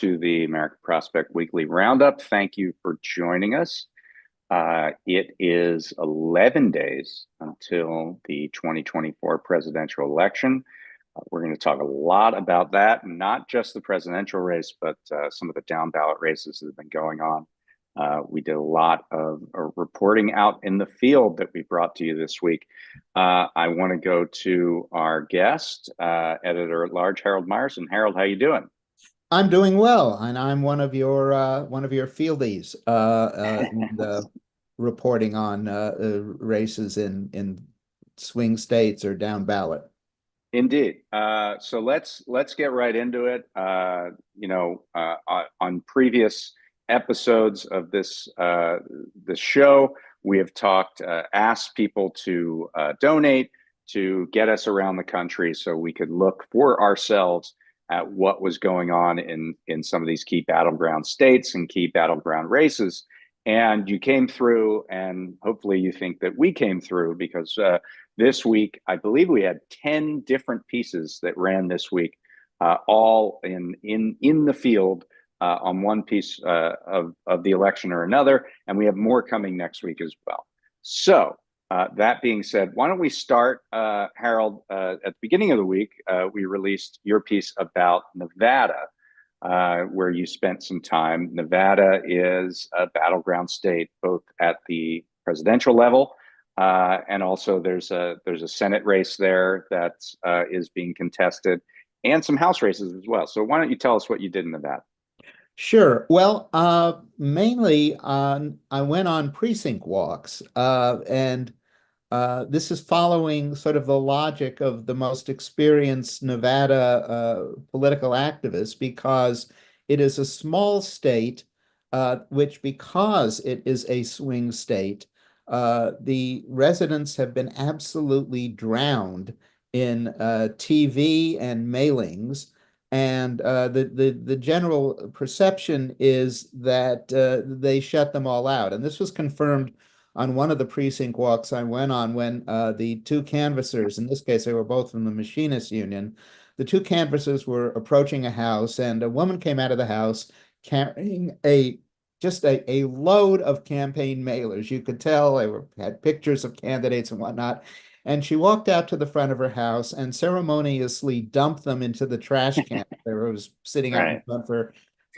to the American Prospect Weekly Roundup. Thank you for joining us. It is 11 days until the 2024 presidential election. We're going to talk a lot about that, not just the presidential race, but some of the down ballot races that have been going on. We did a lot of reporting out in the field that we brought to you this week. I want to go to our guest, editor at large, Harold Meyerson. Harold, how you doing? I'm doing well, and I'm one of your fieldies reporting on races in swing states or down ballot. Indeed. So let's get right into it. On previous episodes of this show, we have asked people to donate to get us around the country, so we could look for ourselves at what was going on in some of these key battleground states and key battleground races. And you came through, and hopefully you think that we came through because this week, I believe we had 10 different pieces that ran this week, all in the field on one piece of the election or another, and we have more coming next week as well. So that being said, why don't we start, Harold? At the beginning of the week, we released your piece about Nevada, where you spent some time. Nevada is a battleground state, both at the presidential level, and also there's a Senate race there that is being contested, and some House races as well. So why don't you tell us what you did in Nevada? Sure. Well, mainly I went on precinct walks, and this is following sort of the logic of the most experienced Nevada political activists, because it is a small state, which, because it is a swing state, the residents have been absolutely drowned in TV and mailings. And the general perception is that they shut them all out. And this was confirmed on one of the precinct walks I went on when the two canvassers, in this case, they were both from the Machinists Union, the two canvassers were approaching a house, and a woman came out of the house carrying a load of campaign mailers. You could tell had pictures of candidates and whatnot. And she walked out to the front of her house and ceremoniously dumped them into the trash can that was sitting out in Right. front for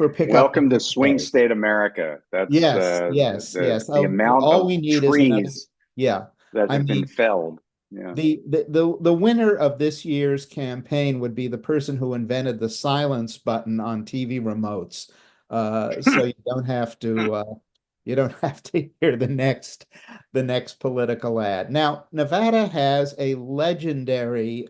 pickup the Welcome to next swing day. state America. That's Yes, yes, yes. the amount All of we need is another. trees Yeah. that I have been mean, felled. Yeah. the winner of this year's campaign would be the person who invented the silence button on TV remotes. So you don't have to hear the next political ad. Now, Nevada has a legendary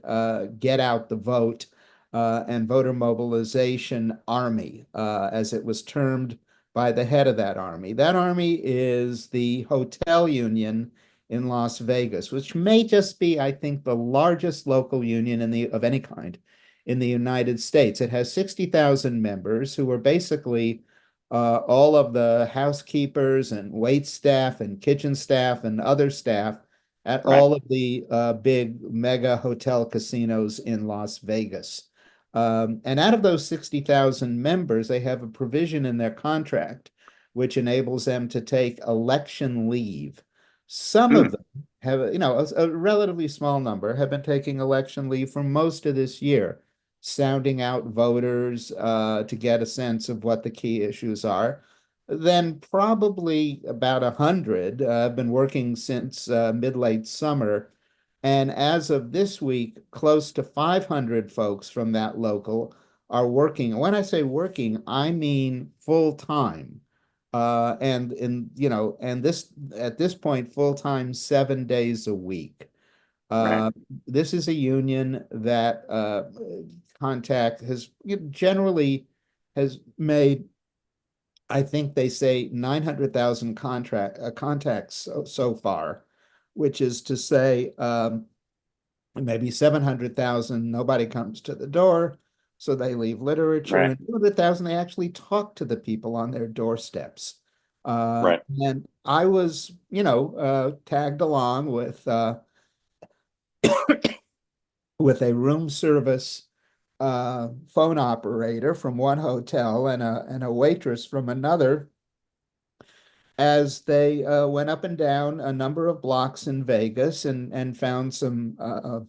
get out the vote and voter mobilization army, as it was termed by the head of that army. That army is the hotel union in Las Vegas, which may just be, I think, the largest local union of any kind in the United States. It has 60,000 members who are basically all of the housekeepers and wait staff and kitchen staff and other staff at Right. all of the big mega hotel casinos in Las Vegas. And out of those 60,000 members, they have a provision in their contract which enables them to take election leave. Some of Hmm. them have, a relatively small number have been taking election leave for most of this year, sounding out voters to get a sense of what the key issues are. Then probably about 100 have been working since mid-late summer. And as of this week, close to 500 folks from that local are working. When I say working, I mean full time. And this at this point, full time 7 days a week. Right. Uh, this is a union that contact has generally has made, I think they say 900,000 contacts so far, which is to say maybe 700,000 nobody comes to the door, so they leave literature, Right. and 200,000 they actually talk to the people on their doorsteps. Right. And I was, tagged along with a room service phone operator from one hotel and a waitress from another as they went up and down a number of blocks in Vegas and found some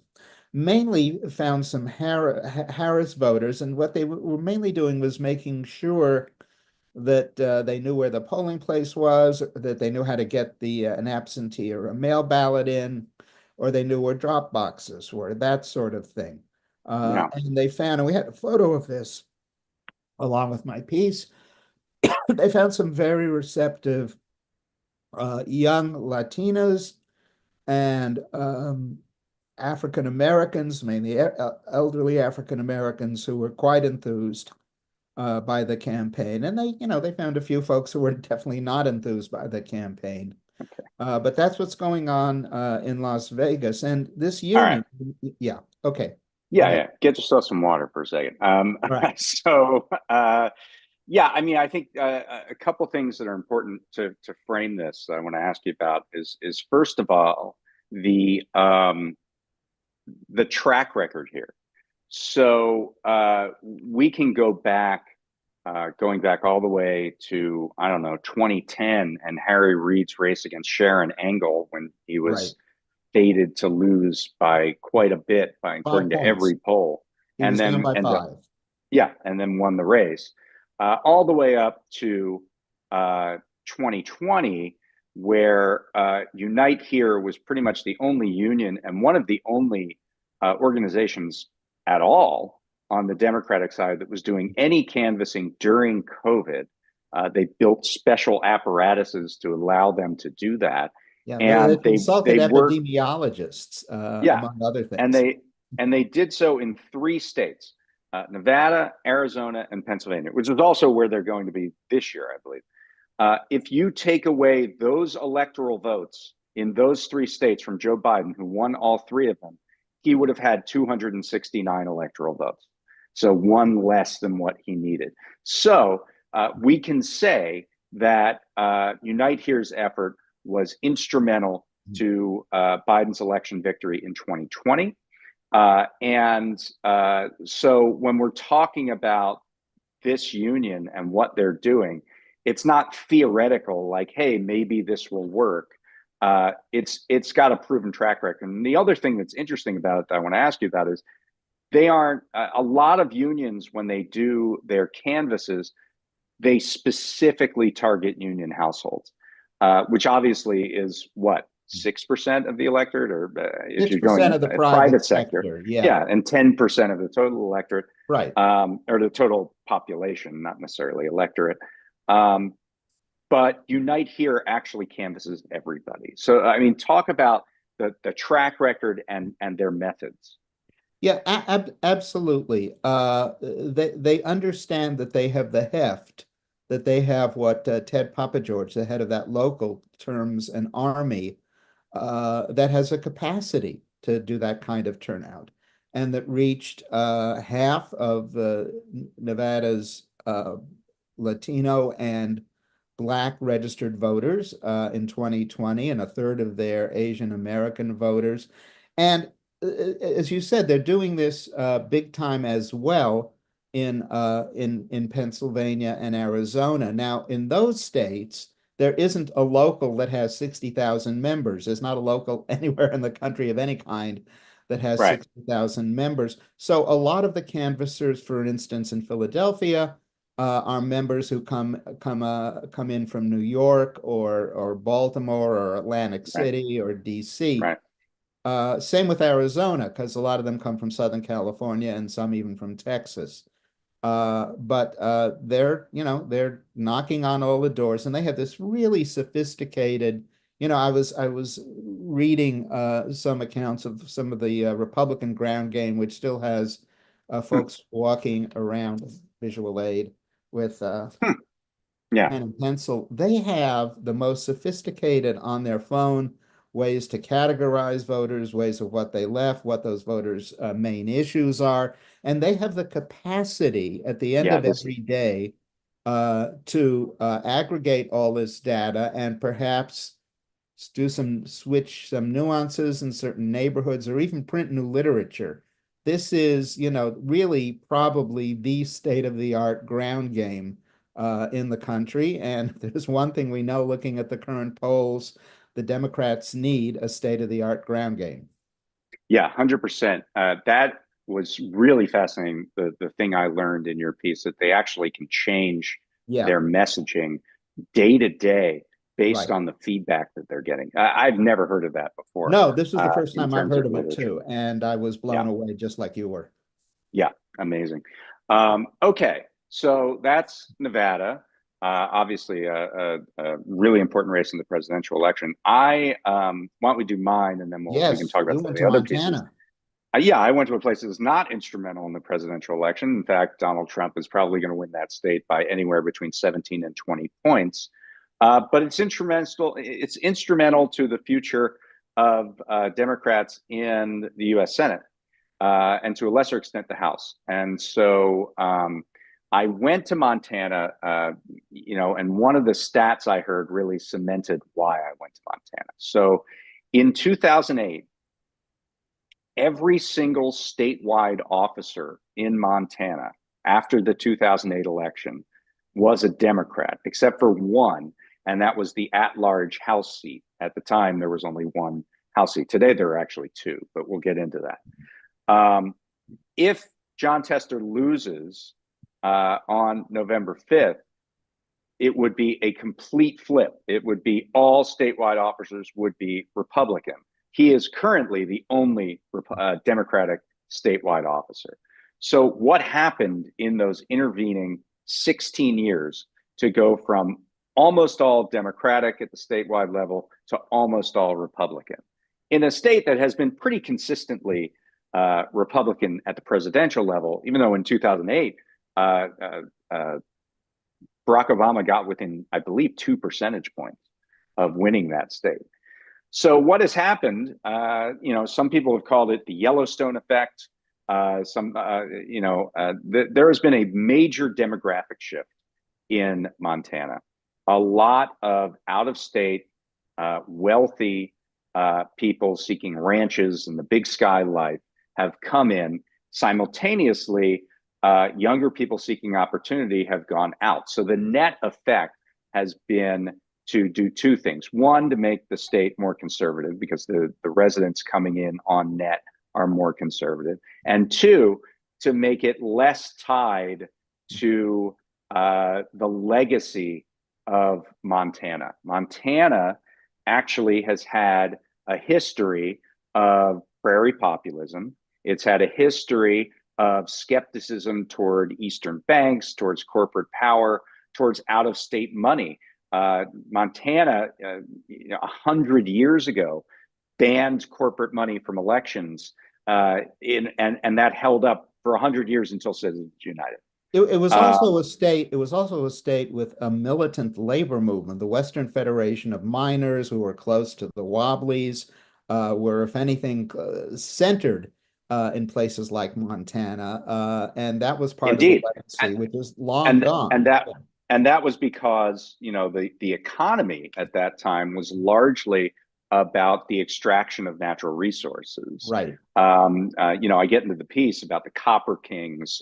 mainly found some Harris voters, and what they were mainly doing was making sure that they knew where the polling place was, that they knew how to get an absentee or a mail ballot in, or they knew where drop boxes were, that sort of thing. Yeah. And they found, and we had a photo of this along with my piece. They found some very receptive young Latinas and African Americans, mainly elderly African Americans, who were quite enthused by the campaign. And they found a few folks who were definitely not enthused by the campaign. Okay. But that's what's going on in Las Vegas. And this All right. union, yeah, okay, go Yeah, ahead. yeah. Get yourself some water for a second. All right. So yeah, I mean, I think a couple things that are important to frame this that I want to ask you about is first of all the track record here. So we can go back, going back all the way to, I don't know, 2010 and Harry Reid's race against Sharon Angle when he Right. was fated to lose by quite a bit, by according Five to points. every poll, He and was down then by end up, five. yeah, and then won the race, all the way up to 2020, where Unite Here was pretty much the only union and one of the only organizations at all on the Democratic side that was doing any canvassing during COVID. They built special apparatuses to allow them to do that, Yeah, they and consulted they worked, epidemiologists, yeah, among other and things. they did so in three states: Nevada, Arizona, and Pennsylvania, which is also where they're going to be this year, I believe. If you take away those electoral votes in those three states from Joe Biden, who won all three of them, he would have had 269 electoral votes. So one less than what he needed. So we can say that Unite Here's effort was instrumental to Biden's election victory in 2020. So when we're talking about this union and what they're doing, it's not theoretical, like, hey, maybe this will work. It's got a proven track record. And the other thing that's interesting about it that I want to ask you about is they aren't a lot of unions when they do their canvases, they specifically target union households, which obviously is what 6% of the electorate, or if you're 6% going of the private private sector, sector. Yeah, yeah, and 10% of the total electorate, right. or the total population, not necessarily electorate. Um, but Unite Here actually canvasses everybody. So I mean, talk about the track record and their methods. Yeah, absolutely. They understand that they have the heft, that they have what Ted Papageorge, the head of that local, terms an army that has a capacity to do that kind of turnout, and that reached half of Nevada's Latino and Black registered voters in 2020, and a third of their Asian American voters. And as you said, they're doing this big time as well in Pennsylvania and Arizona. Now, in those states, there isn't a local that has 60,000 members. There's not a local anywhere in the country of any kind that has Right, 60,000 members. So a lot of the canvassers, for instance, in Philadelphia, are members who come in from New York or Baltimore or Atlantic right, City or DC. right. Same with Arizona, because a lot of them come from Southern California and some even from Texas. But they're knocking on all the doors, and they have this really sophisticated. I was reading some accounts of some of the Republican ground game, which still has Hmm, folks walking around, visual aid, with hmm. Yeah, pen and pencil. They have the most sophisticated on their phone ways to categorize voters, ways of what they left, what those voters' main issues are. And they have the capacity at the end yeah. of This every day to aggregate all this data and perhaps switch some nuances in certain neighborhoods or even print new literature this is, really probably the state-of-the-art ground game in the country. And if there's one thing we know looking at the current polls, the Democrats need a state-of-the-art ground game. Yeah, 100%. That was really fascinating. The thing I learned in your piece that they actually can change Yeah, their messaging day to day based right. on the feedback that they're getting. I've never heard of that before No, this was the first in time I've terms heard of of it literature. too, and I was Yeah, blown away just like you were. yeah, amazing. Okay, so that's Nevada. Obviously, a really important race in the presidential election. Why don't we do mine, and then we can Yes, talk about you some of went the to other pieces. Montana. Yeah, I went to a place that was not instrumental in the presidential election. In fact, Donald Trump is probably going to win that state by anywhere between 17 and 20 points. But it's instrumental. It's instrumental to the future of Democrats in the U.S. Senate and to a lesser extent the House. And so I went to Montana, and one of the stats I heard really cemented why I went to Montana. So in 2008, every single statewide officer in Montana after the 2008 election was a Democrat, except for one, and that was the at large House seat. At the time, there was only one House seat. Today, there are actually two, but we'll get into that. If John Tester loses on November 5th, it would be a complete flip. It would be all statewide officers would be Republican. He is currently the only Democratic statewide officer. So, what happened in those intervening 16 years to go from almost all Democratic at the statewide level to almost all Republican in a state that has been pretty consistently Republican at the presidential level, even though in 2008, Barack Obama got within, I believe, 2 percentage points of winning that state. So what has happened? Some people have called it the Yellowstone effect. There has been a major demographic shift in Montana. A lot of out-of-state, wealthy people seeking ranches and the big sky life have come in simultaneously. Younger people seeking opportunity have gone out. So the net effect has been to do two things. One, to make the state more conservative because the residents coming in on net are more conservative. And two, to make it less tied to the legacy of Montana. Montana actually has had a history of prairie populism. It's had a history of skepticism toward Eastern banks, towards corporate power, towards out-of-state money. Montana, 100 years ago, banned corporate money from elections, and that held up for 100 years until Citizens United. It was Um, also a state. It was also a state with a militant labor movement. The Western Federation of Miners, who were close to the Wobblies, were, if anything, centered in places like Montana, and that was part of the Indeed, legacy, which is long and and gone. that and that was because the economy at that time was largely about the extraction of natural resources. Right, I get into the piece about the Copper Kings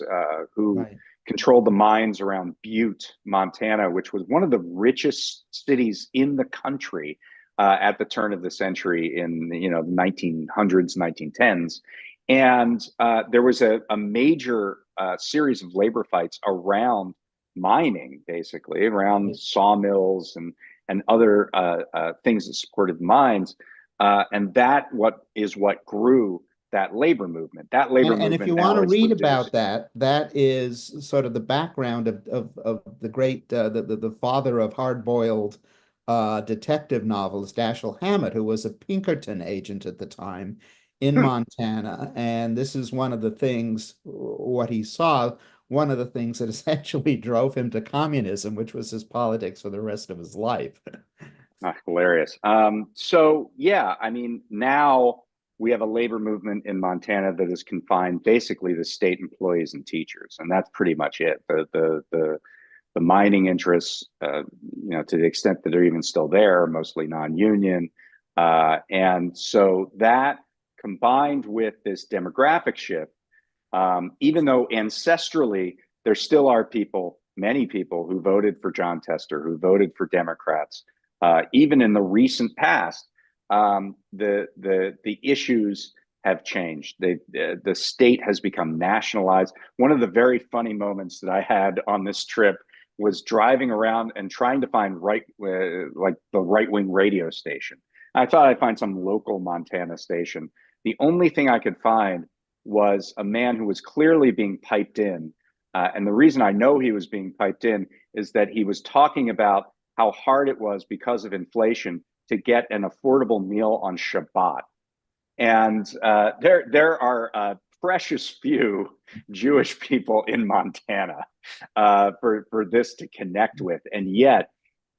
who right. controlled the mines around Butte, Montana, which was one of the richest cities in the country at the turn of the century in the 1900s, 1910s. And there was a major series of labor fights around mining, basically around sawmills and other things that supported mines, and what grew that labor movement. That labor And if you movement want now to is read about reduced. that, that is sort of the background of the great the father of hard-boiled detective novels, Dashiell Hammett, who was a Pinkerton agent at the time in Hmm. Montana. And this is one of the things, what he saw, one of the things that essentially drove him to communism, which was his politics for the rest of his life. Hilarious. So yeah, I mean, now we have a labor movement in Montana that is confined basically to state employees and teachers, and that's pretty much it. The mining interests, to the extent that they're even still there, are mostly non-union, and so that combined with this demographic shift. Even though ancestrally there still are people, many people who voted for John Tester, who voted for Democrats, even in the recent past, the issues have changed. The state has become nationalized. One of the very funny moments that I had on this trip was driving around and trying to find like the right wing radio station. I thought I'd find some local Montana station. The only thing I could find was a man who was clearly being piped in. And the reason I know he was being piped in is that he was talking about how hard it was because of inflation to get an affordable meal on Shabbat. And there are precious few Jewish people in Montana for this to connect with, and yet,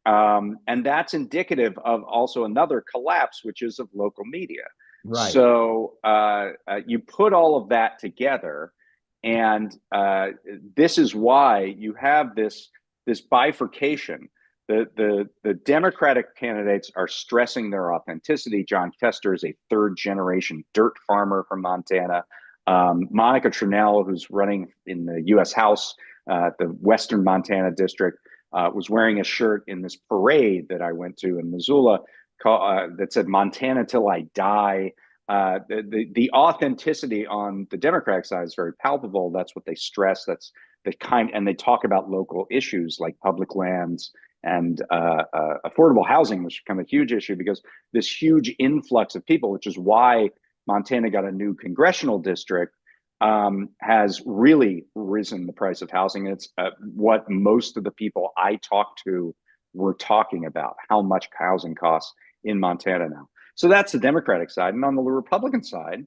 and that's indicative of also another collapse, which is of local media. Right. So you put all of that together, and this is why you have this bifurcation. The Democratic candidates are stressing their authenticity. John Tester is a third generation dirt farmer from Montana. Monica Tranel, who's running in the U.S. House, the Western Montana district, was wearing a shirt in this parade that I went to in Missoula that said "Montana till I die." The authenticity on the Democratic side is very palpable. That's what they stress. That's the kind, and they talk about local issues like public lands and affordable housing, which become a huge issue because this huge influx of people, which is why Montana got a new congressional district, has really risen the price of housing. It's what most of the people I talked to were talking about, how much housing costs in Montana now. So that's the Democratic side. And on the Republican side,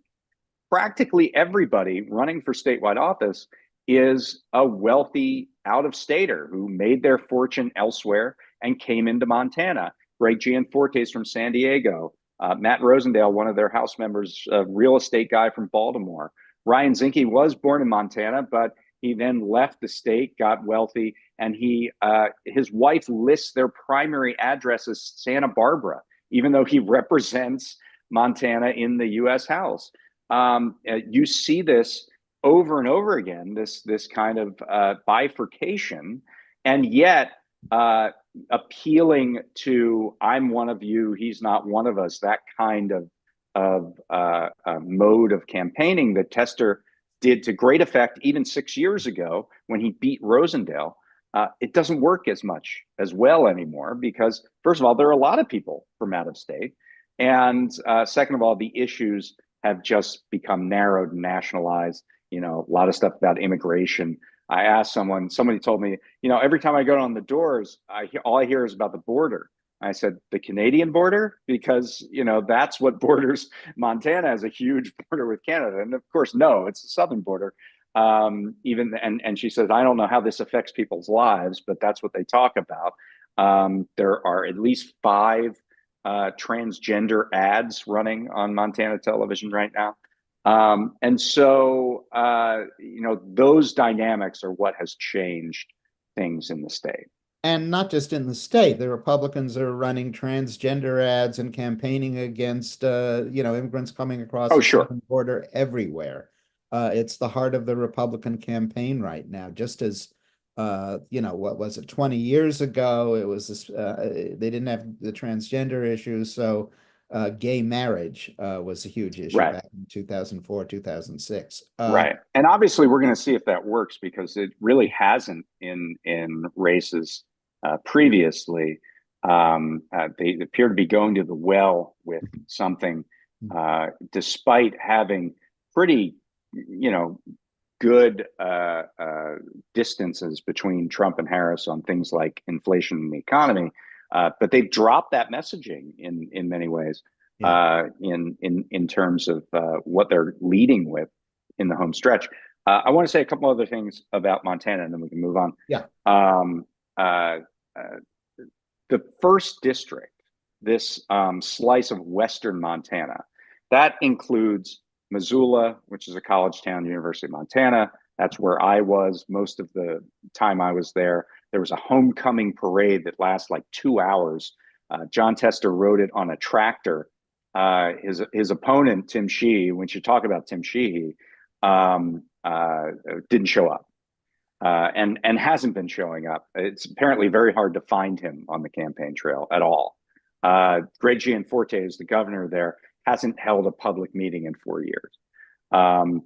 practically everybody running for statewide office is a wealthy out-of-stater who made their fortune elsewhere and came into Montana. Greg Gianforte from San Diego, Matt Rosendale, one of their House members, a real estate guy from Baltimore. Ryan Zinke was born in Montana, but he then left the state, got wealthy, and his wife lists their primary address as Santa Barbara, even though he represents Montana in the U.S. House. You see this over and over again, this kind of bifurcation, and yet appealing to "I'm one of you, he's not one of us," that kind of mode of campaigning that Tester did to great effect even 6 years ago when he beat Rosendale. It doesn't work as well anymore because, first of all, there are a lot of people from out of state, and second of all, the issues have just become narrowed and nationalized. A lot of stuff about immigration. I asked somebody told me, every time I go on the doors, all I hear is about the border. I said, the Canadian border? Because, that's what borders Montana has, a huge border with Canada. And of course, no, it's the southern border. And she says, I don't know how this affects people's lives, but that's what they talk about. There are at least 5 transgender ads running on Montana television right now. And so, those dynamics are what has changed things in the state. And not just in the state, the Republicans are running transgender ads and campaigning against, immigrants coming across Oh, the sure. southern border everywhere. It's the heart of the Republican campaign right now. Just as, what was it, 20 years ago, it was this, they didn't have the transgender issue, so gay marriage was a huge issue Right. back in 2004, 2006. Right. And obviously, we're going to see if that works because it really hasn't in races previously. They appear to be going to the well with something, despite having pretty, good distances between Trump and Harris on things like inflation and the economy. But they've dropped that messaging in many ways, in terms of what they're leading with in the home stretch. I want to say a couple other things about Montana, and then we can move on. Yeah. The first district, this slice of Western Montana, that includes Missoula, which is a college town, University of Montana. That's where I was most of the time I was there. There was a homecoming parade that lasts like 2 hours. John Tester rode it on a tractor. His opponent, Tim Sheehy, when you talk about Tim Sheehy, didn't show up. And hasn't been showing up. It's apparently very hard to find him on the campaign trail at all. Greg Gianforte is the governor there, hasn't held a public meeting in 4 years.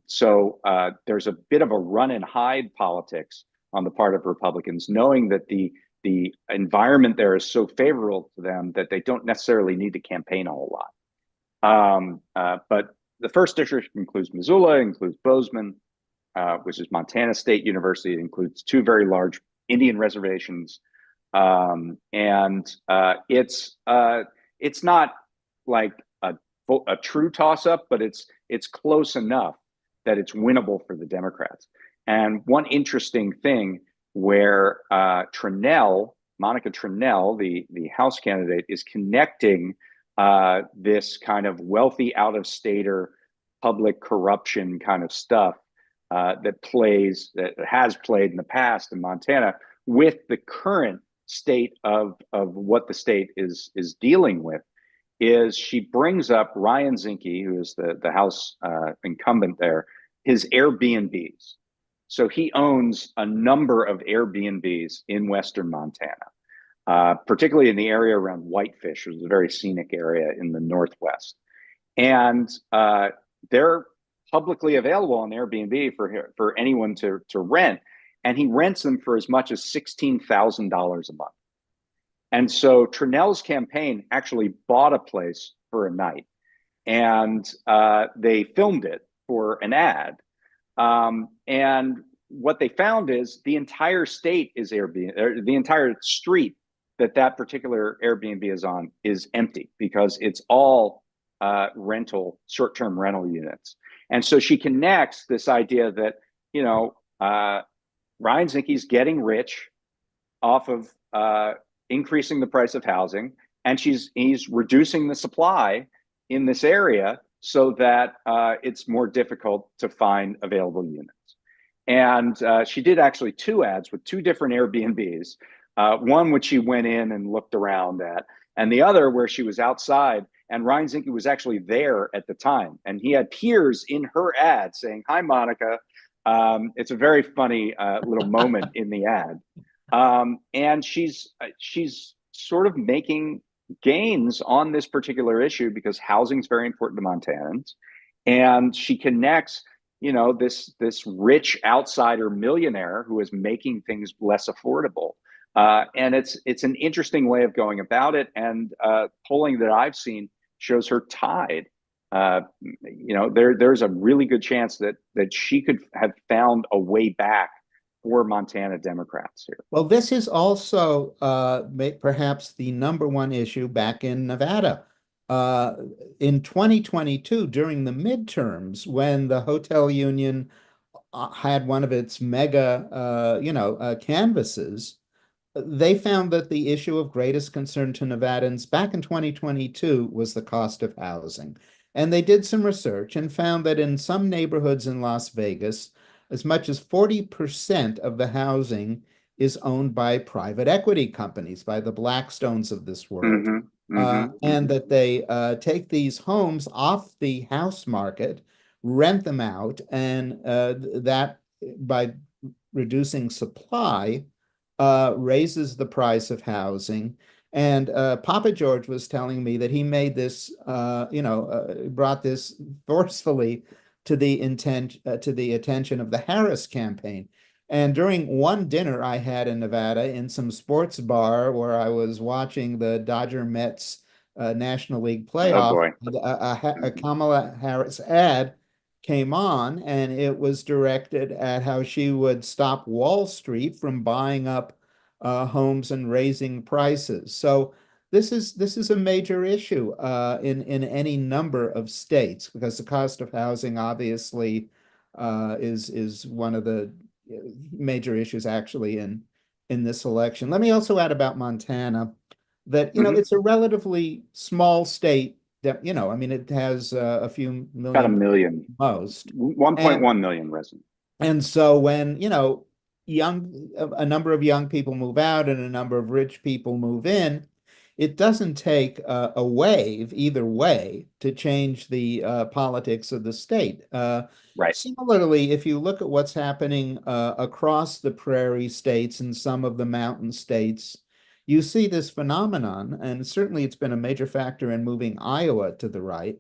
So there's a bit of a run and hide politics on the part of Republicans, knowing that the environment there is so favorable to them that they don't necessarily need to campaign a whole lot. But the first district includes Missoula, includes Bozeman, which is Montana State University. It includes two very large Indian reservations, and it's not like a true toss-up, but it's close enough that it's winnable for the Democrats. And one interesting thing where Monica Trinnell, the House candidate, is connecting this kind of wealthy out-of-stater public corruption kind of stuff that has played in the past in Montana with the current state of what the state is dealing with. Is she brings up Ryan Zinke, who is the House incumbent there, his Airbnbs. So he owns a number of Airbnbs in Western Montana, particularly in the area around Whitefish, which is a very scenic area in the Northwest. And they're publicly available on Airbnb for anyone to rent. And he rents them for as much as $16,000 a month. And so Trinnell's campaign actually bought a place for a night, and they filmed it for an ad. And what they found is the entire state is Airbnb, the entire street that particular Airbnb is on is empty because it's all short-term rental units. And so she connects this idea that, Ryan Zinke's getting rich off of increasing the price of housing, and he's reducing the supply in this area so that it's more difficult to find available units. And she did actually two ads with two different Airbnbs, one which she went in and looked around at, and the other where she was outside, and Ryan Zinke was actually there at the time. And he had peers in her ad saying, "Hi, Monica." It's a very funny little moment in the ad. And she's sort of making gains on this particular issue because housing is very important to Montanans. And she connects, this rich outsider millionaire who is making things less affordable. And it's an interesting way of going about it. And polling that I've seen shows her tied. There's a really good chance that she could have found a way back for Montana Democrats here. Well, this is also perhaps the number one issue back in Nevada. In 2022, during the midterms, when the hotel union had one of its mega, canvasses, they found that the issue of greatest concern to Nevadans back in 2022 was the cost of housing. And they did some research and found that in some neighborhoods in Las Vegas, as much as 40% of the housing is owned by private equity companies, by the Blackstones of this world. And that they take these homes off the house market, rent them out, and that by reducing supply raises the price of housing. And Papa George was telling me that he made this, brought this forcefully to the attention of the Harris campaign. And during one dinner I had in Nevada in some sports bar where I was watching the Dodger Mets National League playoff, a Kamala Harris ad came on, and it was directed at how she would stop Wall Street from buying up homes and raising prices. So this is a major issue in any number of states, because the cost of housing obviously is one of the major issues actually in this election. Let me also add about Montana that it's a relatively small state that it has a few million, about a million, most 1.1 million residents. And so when a number of young people move out and a number of rich people move in, it doesn't take a wave either way to change the politics of the state. Right. Similarly, if you look at what's happening across the prairie states and some of the mountain states, you see this phenomenon, and certainly it's been a major factor in moving Iowa to the right,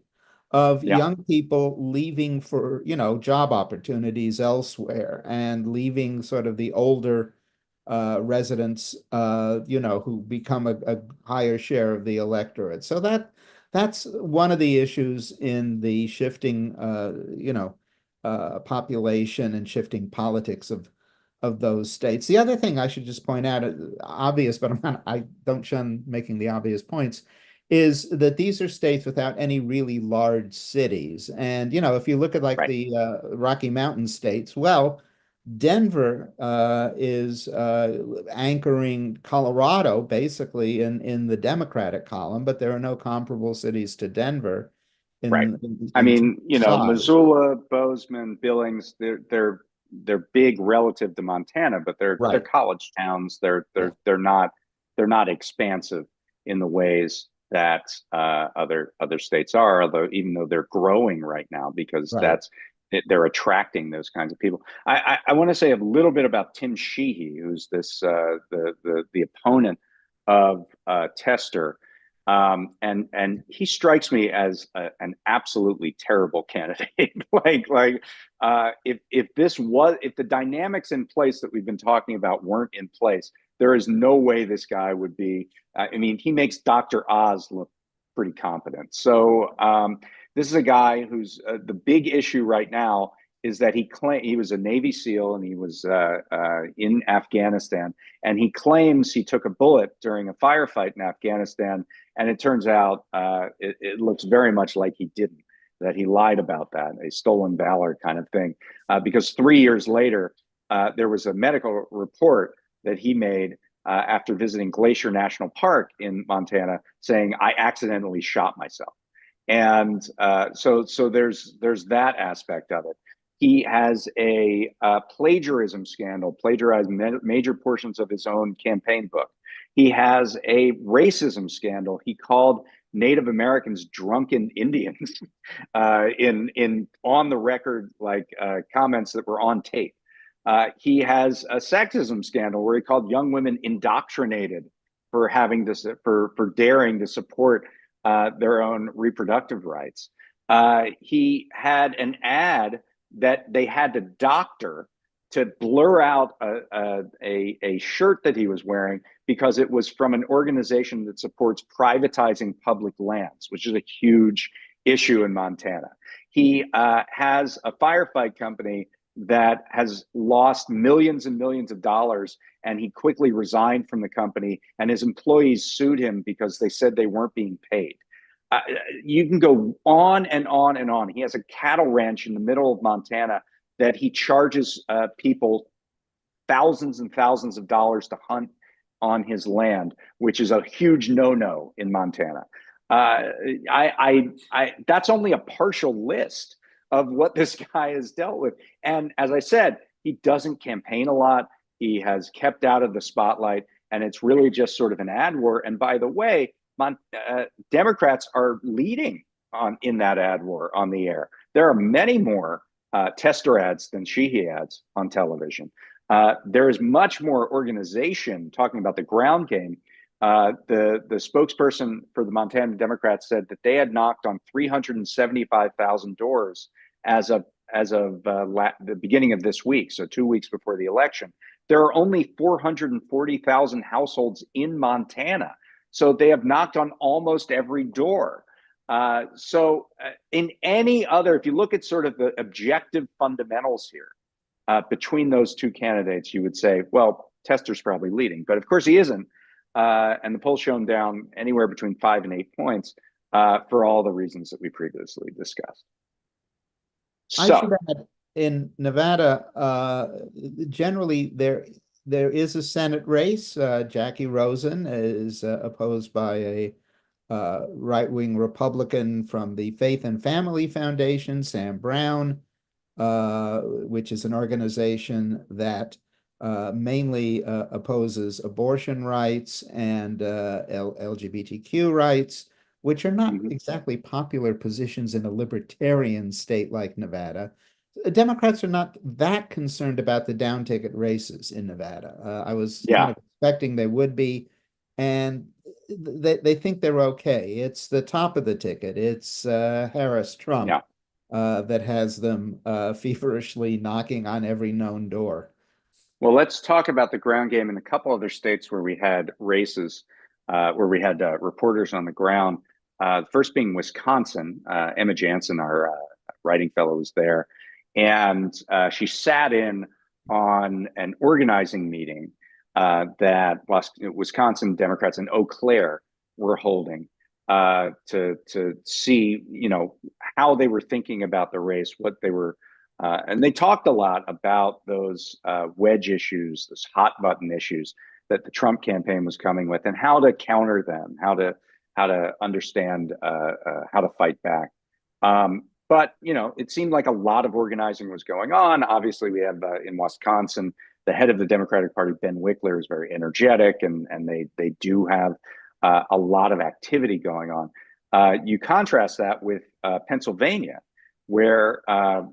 of Yeah. young people leaving for, job opportunities elsewhere and leaving sort of the older residents, who become a higher share of the electorate. So that's one of the issues in the shifting, population and shifting politics of those states. The other thing I should just point out, obvious, but I don't shun making the obvious points, is that these are states without any really large cities. And, if you look at like Right. the Rocky Mountain states, well, Denver is anchoring Colorado basically in the Democratic column, but there are no comparable cities to Denver Right. I in terms mean, of size. Missoula, Bozeman, Billings, they're big relative to Montana, but they're Right. college towns. Yeah. They're not expansive in the ways that other states are. Although even though they're growing right now, because Right. they're attracting those kinds of people. I want to say a little bit about Tim Sheehy, who's this the opponent of Tester. And he strikes me as an absolutely terrible candidate. If the dynamics in place that we've been talking about weren't in place, there is no way this guy would be. I mean, he makes Dr. Oz look pretty competent. So this is a guy who's the big issue right now is that he was a Navy SEAL and he was in Afghanistan, and he claims he took a bullet during a firefight in Afghanistan, and it turns out it looks very much like he didn't. That he lied about that, a stolen valor kind of thing, because 3 years later there was a medical report that he made after visiting Glacier National Park in Montana, saying I accidentally shot myself. And so there's that aspect of it. He has a plagiarism scandal, plagiarized major portions of his own campaign book. He has a racism scandal. He called Native Americans drunken Indians in on the record, like comments that were on tape. He has a sexism scandal where he called young women indoctrinated for having this for daring to support their own reproductive rights. He had an ad that they had to doctor to blur out a shirt that he was wearing because it was from an organization that supports privatizing public lands, which is a huge issue in Montana. He has a firefight company that has lost millions and millions of dollars, and he quickly resigned from the company, and his employees sued him because they said they weren't being paid. You can go on and on and on. He has a cattle ranch in the middle of Montana that he charges people thousands and thousands of dollars to hunt on his land, which is a huge no-no in Montana. That's only a partial list of what this guy has dealt with. And as I said, he doesn't campaign a lot. He has kept out of the spotlight, and it's really just sort of an ad war. And by the way, Democrats are leading in that ad war on the air. There are many more Tester ads than Sheehy ads on television. There is much more organization talking about the ground game. The spokesperson for the Montana Democrats said that they had knocked on 375,000 doors as of the beginning of this week, so 2 weeks before the election. There are only 440,000 households in Montana, so they have knocked on almost every door. In any other, if you look at sort of the objective fundamentals here between those two candidates, you would say, well, Tester's probably leading, but of course he isn't. And the polls show him down anywhere between 5 and 8 points for all the reasons that we previously discussed. I should So, add, in Nevada, generally there is a Senate race. Jackie Rosen is opposed by a right-wing Republican from the Faith and Family Foundation, Sam Brown, which is an organization that mainly opposes abortion rights and LGBTQ rights, which are not Mhm. exactly popular positions in a libertarian state like Nevada. Democrats are not that concerned about the down ticket races in Nevada. I was kind Yeah, of expecting they would be, and they think they're okay. It's the top of the ticket. It's Harris Trump yeah. that has them feverishly knocking on every known door. Well, let's talk about the ground game in a couple other states where we had races, where we had reporters on the ground. First being Wisconsin. Emma Jansen, our writing fellow, was there, and she sat in on an organizing meeting that Wisconsin Democrats in Eau Claire were holding to see, how they were thinking about the race, what they were and they talked a lot about those wedge issues, those hot button issues that the Trump campaign was coming with, and how to counter them, how to understand how to fight back. But it seemed like a lot of organizing was going on. Obviously, we have in Wisconsin the head of the Democratic Party, Ben Wickler, is very energetic, and they do have a lot of activity going on. You contrast that with Pennsylvania, where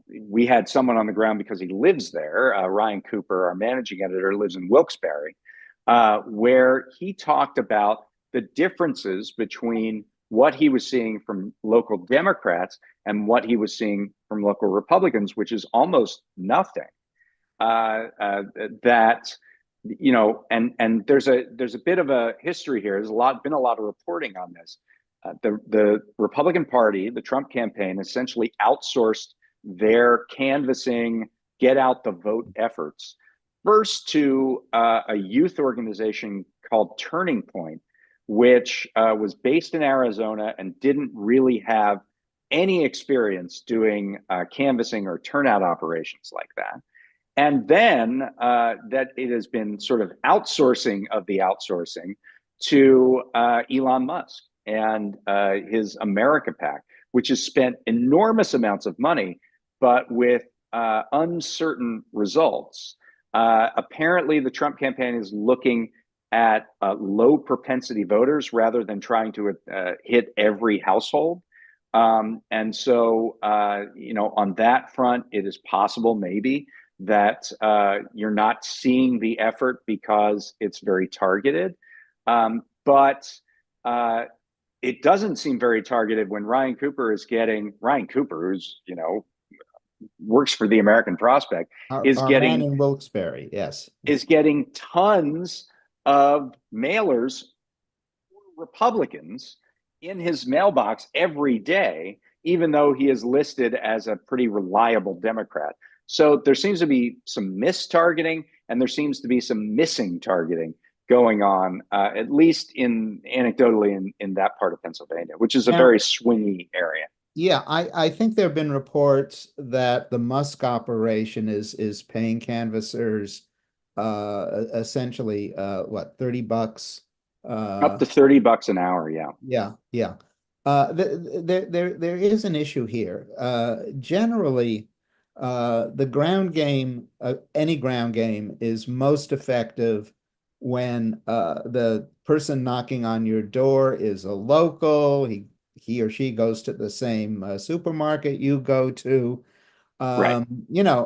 we had someone on the ground because he lives there. Ryan Cooper, our managing editor, lives in Wilkes-Barre, where he talked about the differences between what he was seeing from local Democrats and what he was seeing from local Republicans, which is almost nothing. That and there's a bit of a history here. There's been a lot of reporting on this. The Republican Party, the Trump campaign, essentially outsourced their canvassing, get out the vote efforts first to a youth organization called Turning Point, which was based in Arizona and didn't really have any experience doing canvassing or turnout operations like that. And then that it has been sort of outsourcing of the outsourcing to Elon Musk and his America PAC, which has spent enormous amounts of money, but with uncertain results. Apparently, the Trump campaign is looking at low propensity voters rather than trying to hit every household. And so, on that front, it is possible maybe that you're not seeing the effort because it's very targeted. But it doesn't seem very targeted when Ryan Cooper, who's, works for the American Prospect, is Our man getting in Wilkes-Barre, yes. is getting tons of mailers for Republicans in his mailbox every day, even though he is listed as a pretty reliable Democrat. So there seems to be some mistargeting, and there seems to be some missing targeting going on, at least anecdotally in that part of Pennsylvania, which is a Now, very swingy area. yeah, I think there have been reports that the Musk operation is paying canvassers essentially what, $30? Up Uh to $30 an hour, yeah. yeah, yeah. There is an issue here. Generally, the ground game, any ground game, is most effective when the person knocking on your door is a local. He or she goes to the same supermarket you go to. Right,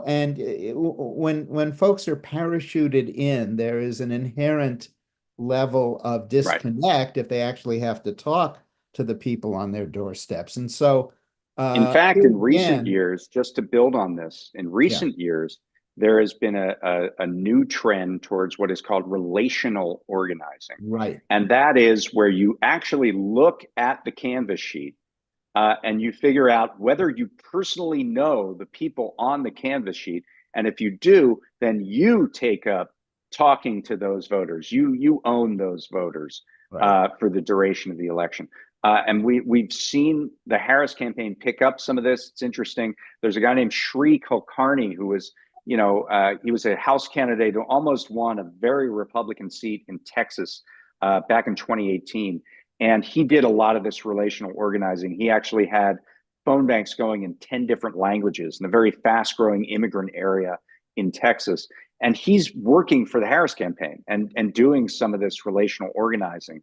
And when folks are parachuted in, there is an inherent level of right. disconnect if they actually have to talk to the people on their doorsteps. And so In fact, here in recent again, years, just to build on this, in yeah, recent years, there has been a new trend towards what is called relational organizing. right, And that is where you actually look at the canvas sheet and you figure out whether you personally know the people on the canvas sheet. And if you do, then you take up talking to those voters. You own those voters right. for the duration of the election. And we've seen the Harris campaign pick up some of this. It's interesting. There's a guy named Sri Kulkarni who was, he was a House candidate who almost won a very Republican seat in Texas back in 2018. And he did a lot of this relational organizing. He actually had phone banks going in 10 different languages in a very fast growing immigrant area in Texas. and he's working for the Harris campaign and doing some of this relational organizing,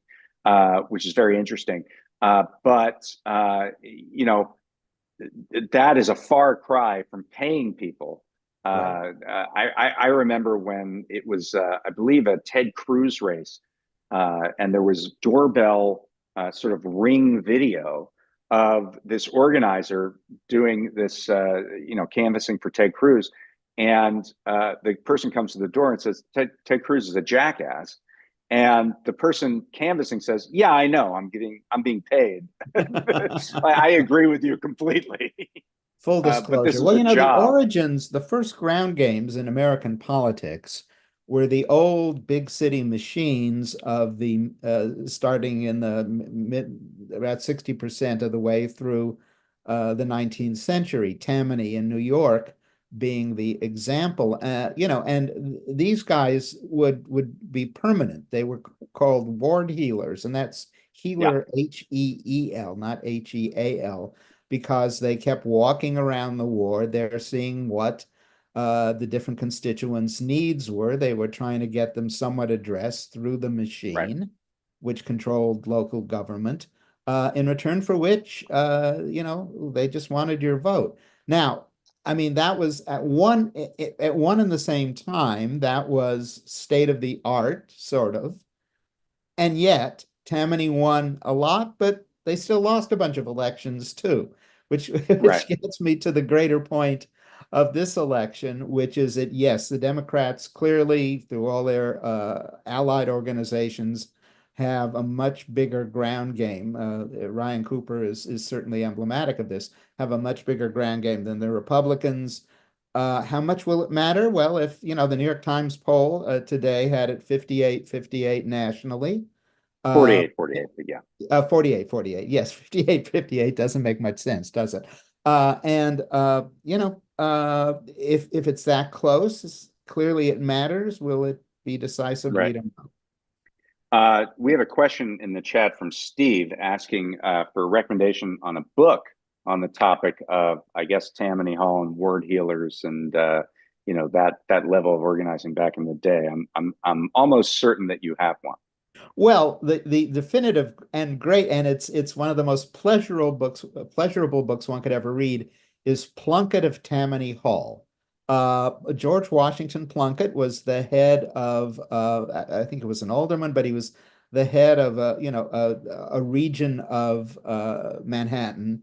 which is very interesting. But you know, that is a far cry from paying people. Right. I remember when it was, I believe, a Ted Cruz race, and there was doorbell sort of ring video of this organizer doing this, canvassing for Ted Cruz, and the person comes to the door and says, Ted Cruz is a jackass. And the person canvassing says, "Yeah, I know. I'm being paid." I agree with you completely. Full But this disclosure. is Well, a you know, the job. origins, the first ground games in American politics were the old big city machines of the starting in the mid about 60% of the way through the 19th century, Tammany in New York being the example. And these guys would be permanent. They were called ward healers, and that's Yeah, healer Heel, not Heal, because they kept walking around the ward. They're seeing what the different constituents' needs were. They were trying to get them somewhat addressed through the right. machine, which controlled local government, in return for which, they just wanted your vote. Now, I mean, that was at one and the same time, that was state of the art, sort of. And yet, Tammany won a lot, but they still lost a bunch of elections too, which Right. which gets me to the greater point of this election, which is that yes, the Democrats clearly, through all their allied organizations, have a much bigger ground game. Ryan Cooper is certainly emblematic of this. Have a much bigger ground game than the Republicans. How much will it matter? Well, if you know the New York Times poll today had it 58-58 nationally. Uh, 48, 48, but yeah. 48-48. Yes, 58-58 doesn't make much sense, does it? If it's that close, clearly it matters. Will it be decisive? We Right. don't know. We have a question in the chat from Steve asking for a recommendation on a book on the topic of, I guess, Tammany Hall and ward healers, and that level of organizing back in the day. I'm almost certain that you have one. Well, the definitive and great, and it's one of the most pleasurable books one could ever read is Plunkett of Tammany Hall. George Washington Plunkett was the head of I think it was an alderman, but he was the head of a region of Manhattan,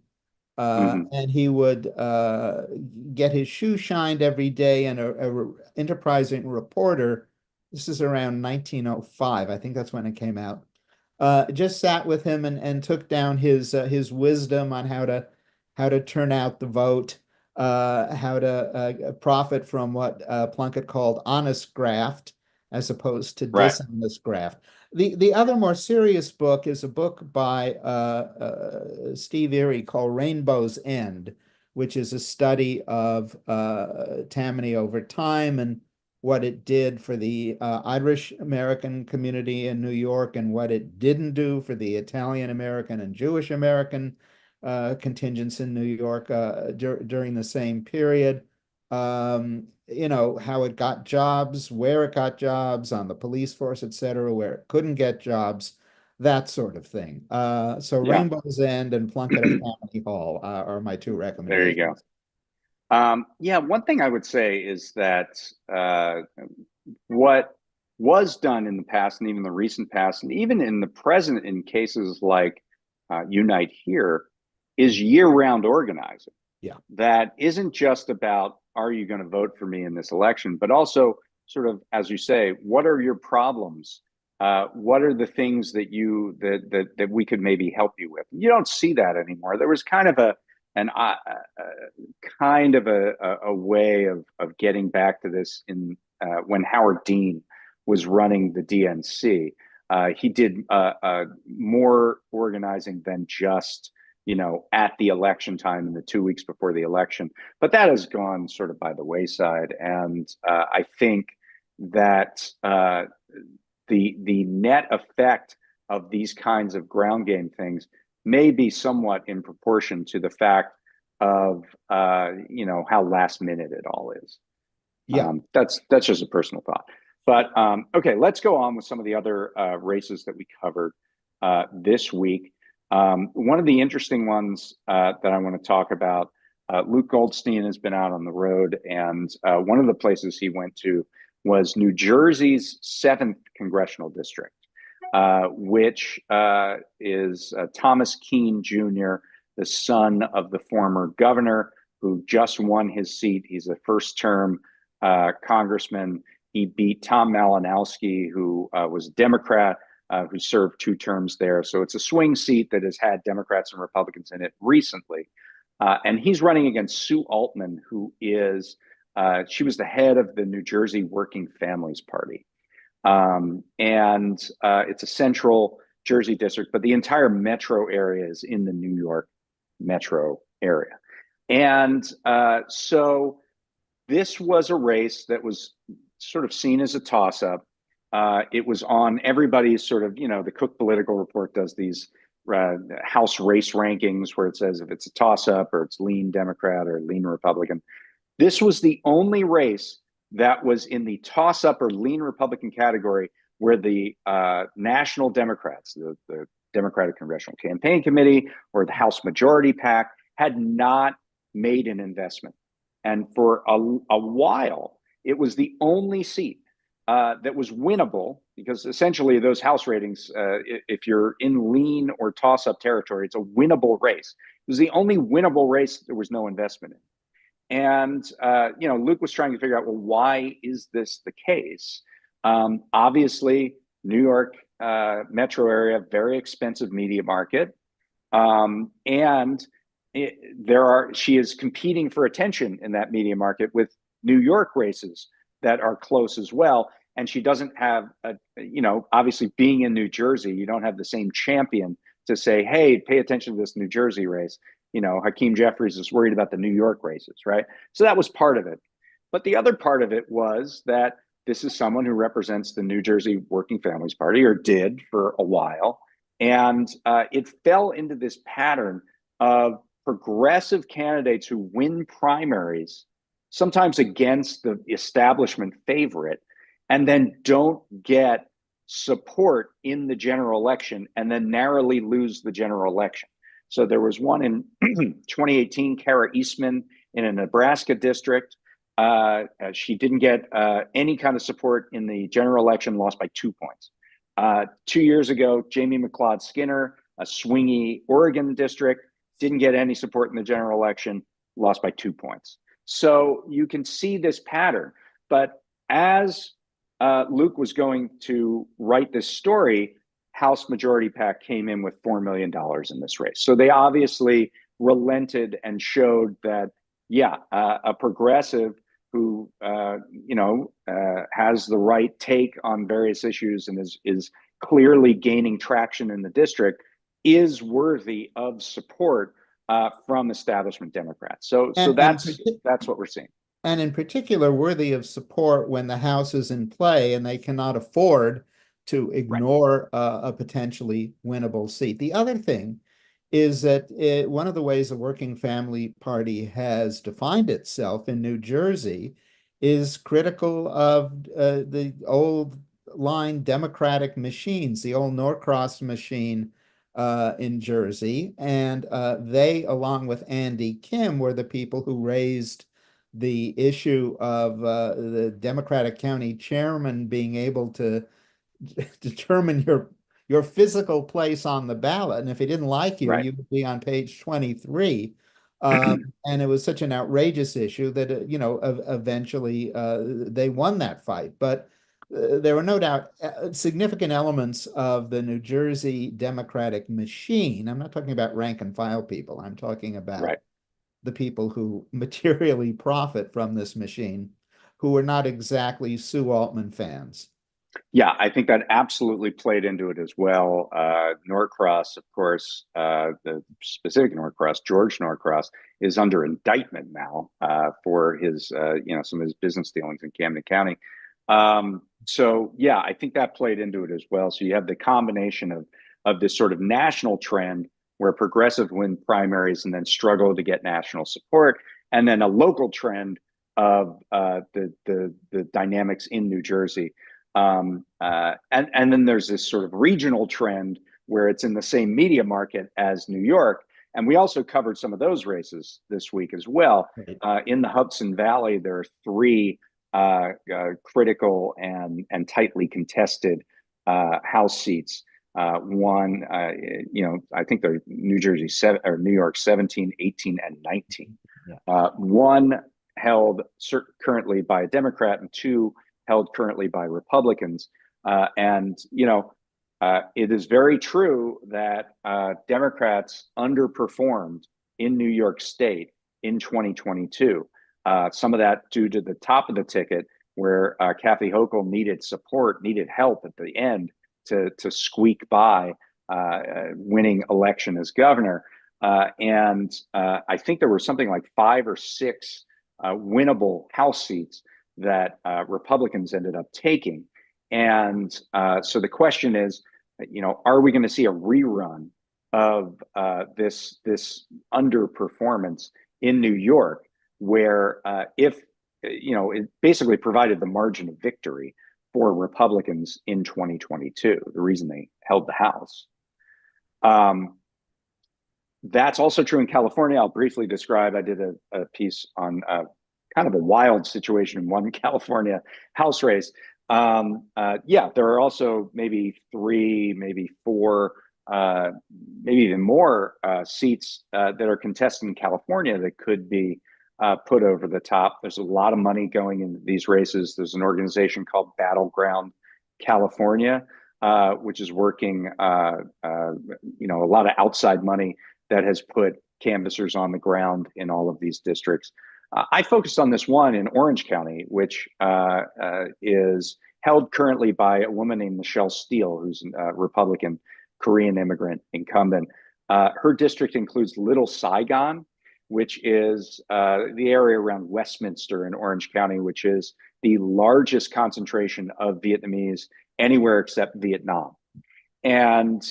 Hmm. and he would get his shoe shined every day, and a enterprising reporter, this is around 1905, I think that's when it came out, just sat with him and took down his wisdom on how to turn out the vote, how to profit from what Plunkett called honest graft as opposed to Right. dishonest graft. The other more serious book is a book by Steve Erie called Rainbow's End, which is a study of Tammany over time and what it did for the Irish American community in New York and what it didn't do for the Italian American and Jewish American contingents in New York during the same period. How it got jobs, where it got jobs on the police force, et cetera, where it couldn't get jobs, that sort of thing. So Yeah. Rainbow's End and Plunkett of Tammany Hall are my two There you go. recommendations. Yeah, one thing I would say is that what was done in the past, and even the recent past, and even in the present, in cases like Unite Here, is year-round organizing. Yeah. That isn't just about, are you going to vote for me in this election, but also sort of, as you say, what are your problems? What are the things that we could maybe help you with? You don't see that anymore. There was kind of a way of getting back to this in when Howard Dean was running the DNC. He did more organizing than just at the election time and the 2 weeks before the election. But that has gone sort of by the wayside. And I think that the net effect of these kinds of ground game things may be somewhat in proportion to the fact of how last minute it all is. Yeah. That's just a personal thought. But okay, let's go on with some of the other races that we covered this week. One of the interesting ones that I want to talk about, Luke Goldstein has been out on the road, and one of the places he went to was New Jersey's 7th congressional district, which is Thomas Keene Jr., the son of the former governor who just won his seat. He's a first-term congressman. He beat Tom Malinowski, who was a Democrat, who served 2 terms there. So it's a swing seat that has had Democrats and Republicans in it recently. And he's running against Sue Altman, who is, she was the head of the New Jersey Working Families Party. And it's a central Jersey district, but the entire metro area is in the New York metro area. And so this was a race that was sort of seen as a toss-up. It was on everybody's sort of, the Cook Political Report does these House race rankings where it says if it's a toss-up or it's lean Democrat or lean Republican. This was the only race that was in the toss-up or lean Republican category where the national Democrats, the Democratic Congressional Campaign Committee or the House Majority PAC, had not made an investment. And for a while, it was the only seat that was winnable, because essentially those House ratings, if you're in lean or toss-up territory, it's a winnable race. It was the only winnable race there was no investment in. And, Luke was trying to figure out, well, why is this the case? Obviously, New York metro area, very expensive media market. And she is competing for attention in that media market with New York races that are close as well. And she doesn't have, obviously being in New Jersey, you don't have the same champion to say, hey, pay attention to this New Jersey race. Hakeem Jeffries is worried about the New York races, right? So that was part of it. But the other part of it was that this is someone who represents the New Jersey Working Families Party, or did for a while. And it fell into this pattern of progressive candidates who win primaries, sometimes against the establishment favorite, and then don't get support in the general election and then narrowly lose the general election. So there was one in 2018, Kara Eastman in a Nebraska district. She didn't get any kind of support in the general election, lost by 2 points. 2 years ago, Jamie McLeod Skinner, a swingy Oregon district, didn't get any support in the general election, lost by 2 points. So you can see this pattern. But as Luke was going to write this story, House Majority PAC came in with $4 million in this race. So they obviously relented and showed that, a progressive who, has the right take on various issues and is clearly gaining traction in the district, is worthy of support from establishment Democrats. So that's what we're seeing. And in particular, worthy of support when the House is in play and they cannot afford to ignore a potentially winnable seat. The other thing is that one of the ways the Working Family Party has defined itself in New Jersey is critical of the old line Democratic machines, the old Norcross machine in Jersey. And they, along with Andy Kim, were the people who raised the issue of the Democratic county chairman being able to determine your physical place on the ballot. And if he didn't like you, you would be on page 23. And it was such an outrageous issue that, eventually they won that fight. But there were no doubt significant elements of the New Jersey Democratic machine. I'm not talking about rank and file people. I'm talking about the people who materially profit from this machine, who are not exactly Sue Altman fans. Yeah, I think that absolutely played into it as well. Norcross, of course, the specific Norcross, George Norcross, is under indictment now for his, some of his business dealings in Camden County. I think that played into it as well. So you have the combination of this sort of national trend where progressive win primaries and then struggle to get national support, and then a local trend of the dynamics in New Jersey. And then there's this sort of regional trend where it's in the same media market as New York. And we also covered some of those races this week as well. Right. In the Hudson Valley, there are three critical and tightly contested House seats. One, I think they're New Jersey or New York 17, 18, and 19. Yeah. One held currently by a Democrat, and two held currently by Republicans. It is very true that Democrats underperformed in New York State in 2022. Some of that due to the top of the ticket, where Kathy Hochul needed support, needed help at the end to squeak by winning election as governor. I think there were something like 5 or 6 winnable House seats that Republicans ended up taking. And so the question is, are we going to see a rerun of this underperformance in New York, where it basically provided the margin of victory for Republicans in 2022, the reason they held the House. That's also true in California. I'll briefly describe. I did a piece on kind of a wild situation in one California House race. There are also maybe 3, maybe 4, maybe even more seats that are contested in California that could be put over the top. There's a lot of money going into these races. There's an organization called Battleground California, which is working, a lot of outside money that has put canvassers on the ground in all of these districts. I focused on this one in Orange County, which is held currently by a woman named Michelle Steele, who's a Republican Korean immigrant incumbent. Her district includes Little Saigon, which is the area around Westminster in Orange County, which is the largest concentration of Vietnamese anywhere except Vietnam. And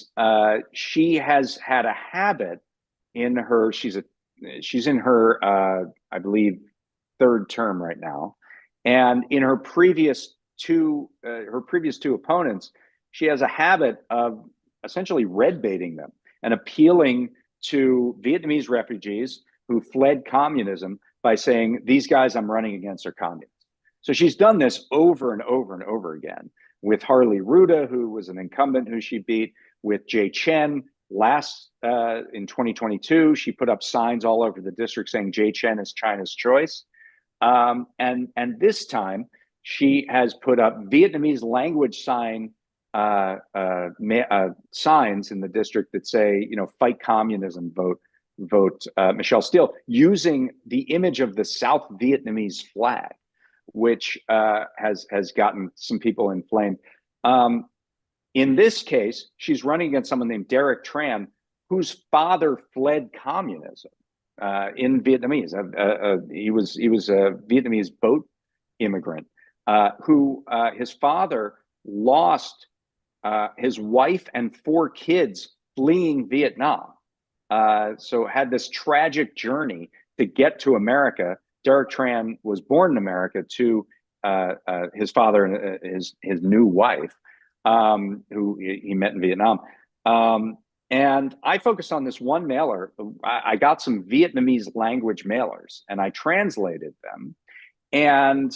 she has had a habit in her, she's in her, I believe, 3rd term right now. And in her previous two opponents, she has a habit of essentially red baiting them and appealing to Vietnamese refugees who fled communism by saying, these guys I'm running against are communists. So she's done this over and over and over again with Harley Ruda, who was an incumbent who she beat, with Jay Chen. In 2022, she put up signs all over the district saying Jay Chen is China's choice. And this time she has put up Vietnamese language signs in the district that say, fight communism, vote Michelle Steele, using the image of the South Vietnamese flag, which has gotten some people inflamed. In this case, she's running against someone named Derek Tran, whose father fled communism in Vietnamese. He was a Vietnamese boat immigrant who his father lost his wife and 4 kids fleeing Vietnam. So had this tragic journey to get to America. Derek Tran was born in America to his father and his new wife, who he met in Vietnam. And I focused on this one mailer. I got some Vietnamese language mailers and I translated them. And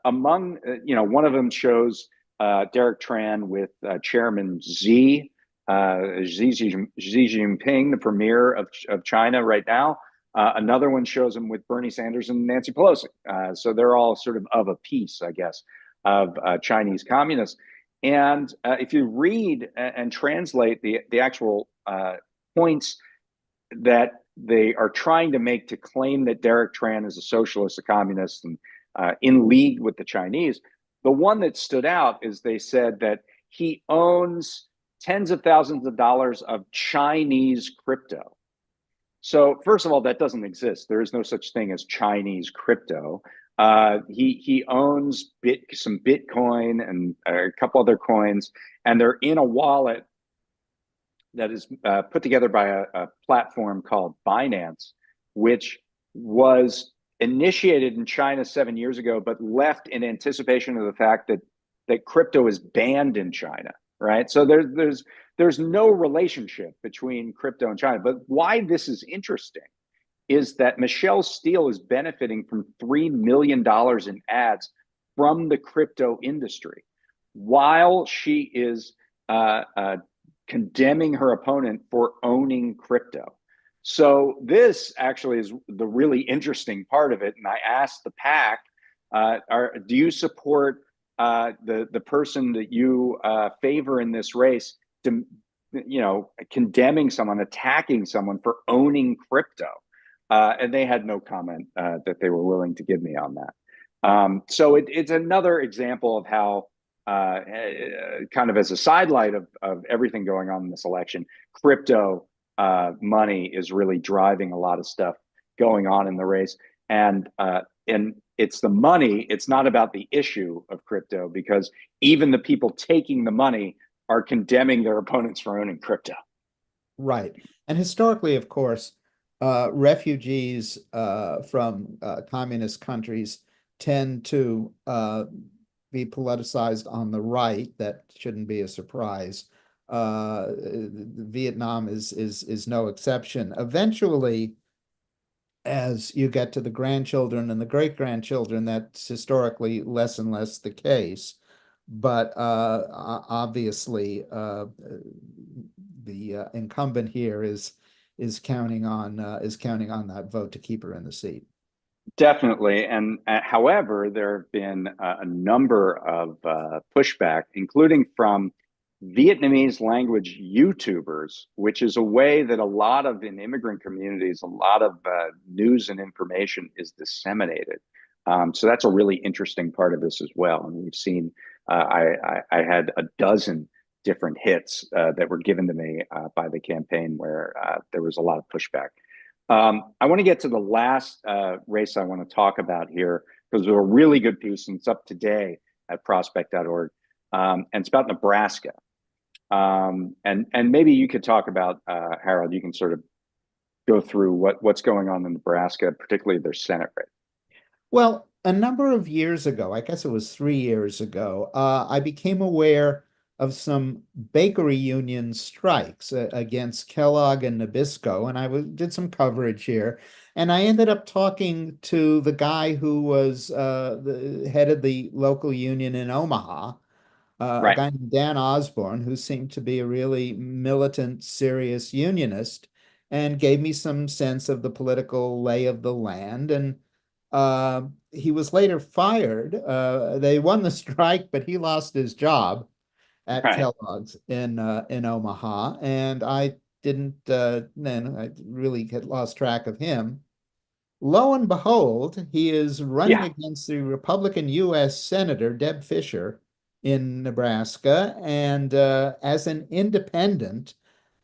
among, one of them shows Derek Tran with Chairman Xi Jinping, the premier of China right now. Another one shows him with Bernie Sanders and Nancy Pelosi. So they're all sort of a piece, I guess, of Chinese communists. And if you read and translate the actual points that they are trying to make to claim that Derek Tran is a socialist, a communist, and in league with the Chinese, the one that stood out is they said that he owns tens of thousands of dollars of Chinese crypto. So first of all, that doesn't exist. There is no such thing as Chinese crypto. He owns some Bitcoin and a couple other coins, and they're in a wallet that is put together by a platform called Binance, which was initiated in China 7 years ago, but left in anticipation of the fact that crypto is banned in China, right? So there's no relationship between crypto and China. But why this is interesting is that Michelle Steele is benefiting from $3 million in ads from the crypto industry while she is condemning her opponent for owning crypto. So this actually is the really interesting part of it. And I asked the PAC, do you support the person that you favor in this race, to, condemning someone, attacking someone for owning crypto? And they had no comment that they were willing to give me on that. So it's another example of how, kind of as a sidelight of everything going on in this election, crypto money is really driving a lot of stuff going on in the race. And it's the money, it's not about the issue of crypto, because even the people taking the money are condemning their opponents for owning crypto. Right. And historically, of course, refugees from communist countries tend to be politicized on the right. That shouldn't be a surprise. Vietnam is no exception. Eventually, as you get to the grandchildren and the great-grandchildren, that's historically less and less the case. But obviously, the incumbent here is counting on that vote to keep her in the seat. Definitely. And however, there have been a number of pushback, including from Vietnamese language YouTubers, which is a way that a lot of, in immigrant communities, a lot of news and information is disseminated. So that's a really interesting part of this as well. And we've seen, I had a dozen different hits that were given to me by the campaign where there was a lot of pushback. I want to get to the last race I want to talk about here, because there's a really good piece, and it's up today at prospect.org. And it's about Nebraska. And maybe you could talk about, Harold, you can sort of go through what's going on in Nebraska, particularly their Senate race. Well, a number of years ago, I guess it was 3 years ago, I became aware of some bakery union strikes against Kellogg and Nabisco, and I did some coverage here. And I ended up talking to the guy who was the head of the local union in Omaha, a Right. guy named Dan Osborne, who seemed to be a really militant, serious unionist, and gave me some sense of the political lay of the land. And he was later fired. They won the strike, but he lost his job at Right. Kellogg's in Omaha, and I didn't. Then I really had lost track of him. Lo and behold, he is running Yeah. against the Republican U.S. Senator Deb Fischer in Nebraska, and as an independent,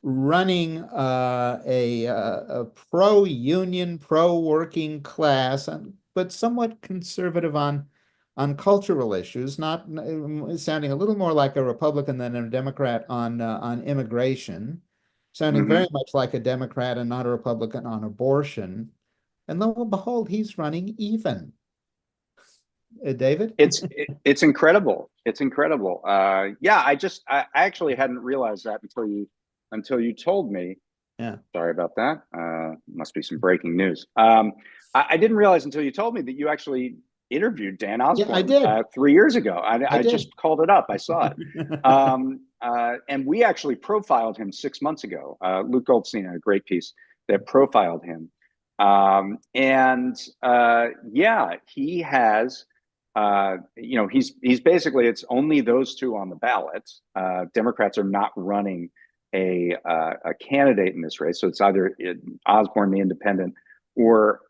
running a pro-union, pro-working class, but somewhat conservative on cultural issues, not sounding a little more like a Republican than a Democrat on immigration, sounding Mm-hmm. very much like a Democrat and not a Republican on abortion. And lo and behold, he's running even. David? It's incredible. It's incredible. Yeah, I actually hadn't realized that until you told me. Yeah. Sorry about that. Must be some breaking news. I didn't realize until you told me that you actually interviewed Dan Yeah, I Osborne did. 3 years ago. I I did. just called it up. I saw it. And we actually profiled him 6 months ago. Luke Goldstein had a great piece that profiled him. Yeah, he has, he's basically, it's only those two on the ballot. Democrats are not running a candidate in this race, so it's either Osborne, the independent, or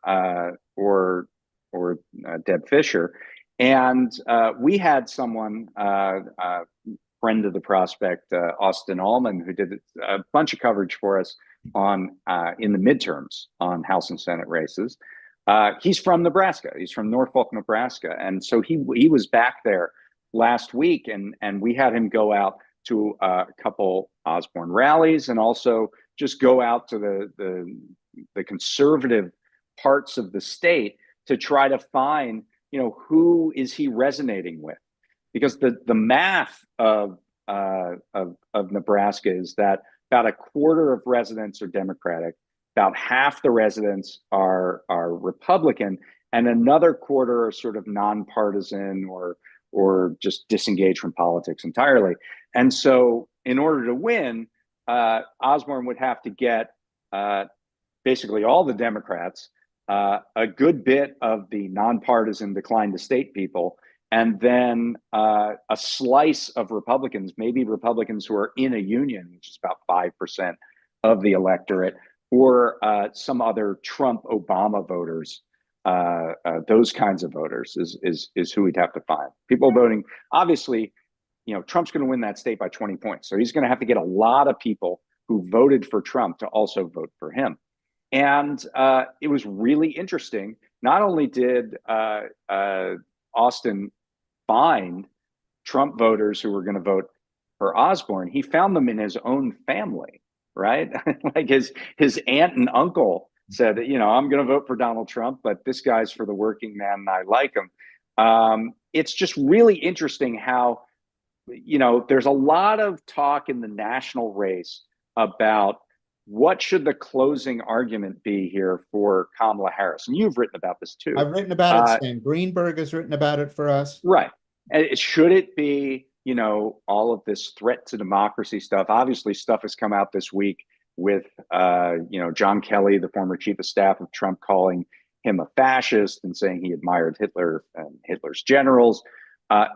Deb Fischer. And we had someone, friend of the prospect, Austin Allman, who did a bunch of coverage for us on in the midterms on House and Senate races. He's from Nebraska. He's from Norfolk, Nebraska, and so he was back there last week, and we had him go out to a couple Osborne rallies, and also just go out to the conservative parts of the state to try to find, who is he resonating with? Because the math of Nebraska is that about a quarter of residents are Democratic, about half the residents are Republican, and another quarter are sort of nonpartisan or just disengaged from politics entirely. And so, in order to win, Osborne would have to get basically all the Democrats, a good bit of the nonpartisan decline to state people, and then a slice of Republicans, maybe Republicans who are in a union, which is about 5% of the electorate, or some other Trump-Obama voters. Those kinds of voters is who we'd have to find. People voting, obviously, Trump's going to win that state by 20 points. So he's going to have to get a lot of people who voted for Trump to also vote for him. And it was really interesting. Not only did Austin find Trump voters who were going to vote for Osborne, he found them in his own family, right? Like his aunt and uncle said, I'm going to vote for Donald Trump, but this guy's for the working man and I like him. It's just really interesting how, there's a lot of talk in the national race about what should the closing argument be here for Kamala Harris. And you've written about this too. I've written about it. Sam Greenberg has written about it for us. Right. And should it be, all of this threat to democracy stuff? Obviously, stuff has come out this week with, John Kelly, the former chief of staff of Trump, calling him a fascist and saying he admired Hitler and Hitler's generals.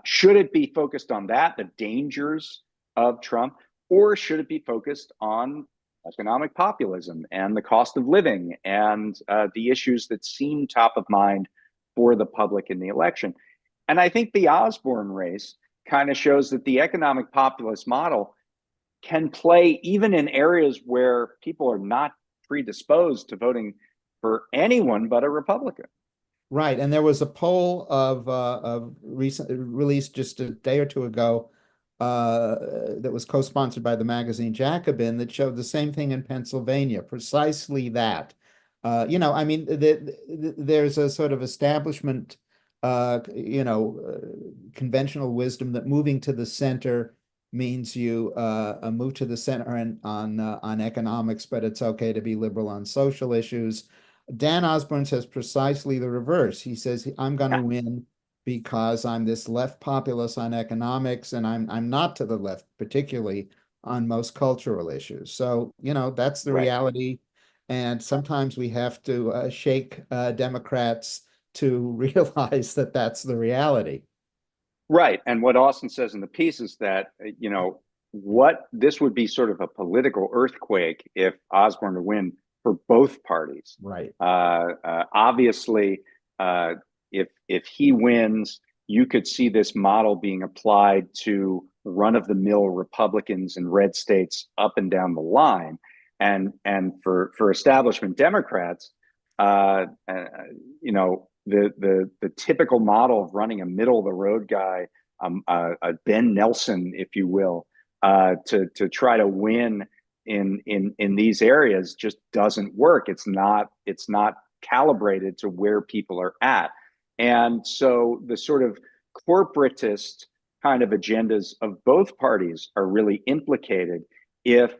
Should it be focused on that, the dangers of Trump, or should it be focused on economic populism and the cost of living and the issues that seem top of mind for the public in the election? And I think the Osborne race kind of shows that the economic populist model can play even in areas where people are not predisposed to voting for anyone but a Republican. Right. And there was a poll of recent released just a day or two ago that was co-sponsored by the magazine Jacobin that showed the same thing in Pennsylvania, precisely that. I mean, there's a sort of establishment, conventional wisdom that moving to the center means you move to the center on economics, but it's okay to be liberal on social issues. Dan Osborne says precisely the reverse. He says, I'm going to win because I'm this left populist on economics, and I'm not to the left, particularly on most cultural issues. So, that's the reality. And sometimes we have to shake Democrats to realize that that's the reality. Right. And what Austin says in the piece is that, what this would be sort of a political earthquake if Osborne to win for both parties. Right. Obviously, if he wins, you could see this model being applied to run-of-the-mill Republicans in red states up and down the line, and for establishment Democrats, the typical model of running a middle-of-the-road guy, a Ben Nelson, if you will, to try to win in these areas just doesn't work. It's not calibrated to where people are at. And so the sort of corporatist kind of agendas of both parties are really implicated if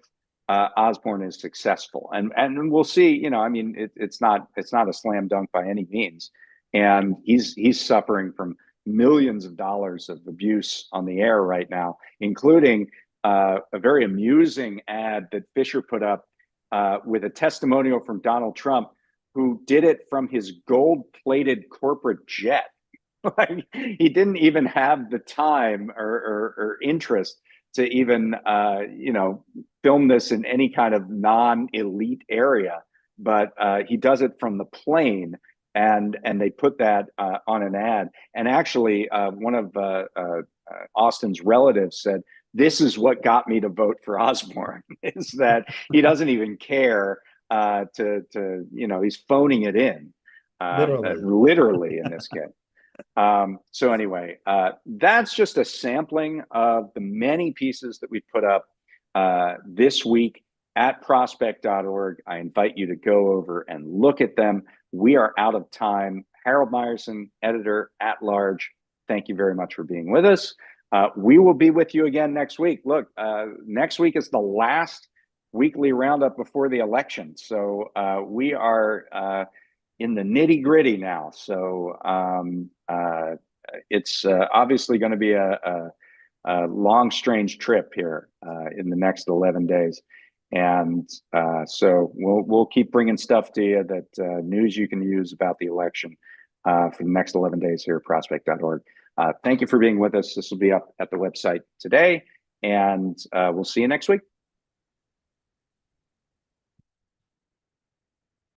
Osborne is successful. And we'll see, it's not a slam dunk by any means. And he's suffering from millions of dollars of abuse on the air right now, including a very amusing ad that Fisher put up with a testimonial from Donald Trump, who did it from his gold-plated corporate jet. Like, he didn't even have the time or interest to even, film this in any kind of non-elite area, but he does it from the plane, and they put that on an ad. And actually, one of Austin's relatives said, "This is what got me to vote for Osborne," is that he doesn't even care he's phoning it in, literally in this case. So anyway, that's just a sampling of the many pieces that we put up this week at prospect.org. I invite you to go over and look at them. We are out of time. Harold Meyerson, editor at large. Thank you very much for being with us. We will be with you again next week. Look, next week is the last weekly roundup before the election. So we are in the nitty gritty now. So it's obviously going to be a long, strange trip here in the next 11 days. And so we'll keep bringing stuff to you, that news you can use about the election for the next 11 days here at prospect.org. Thank you for being with us. This will be up at the website today, and we'll see you next week.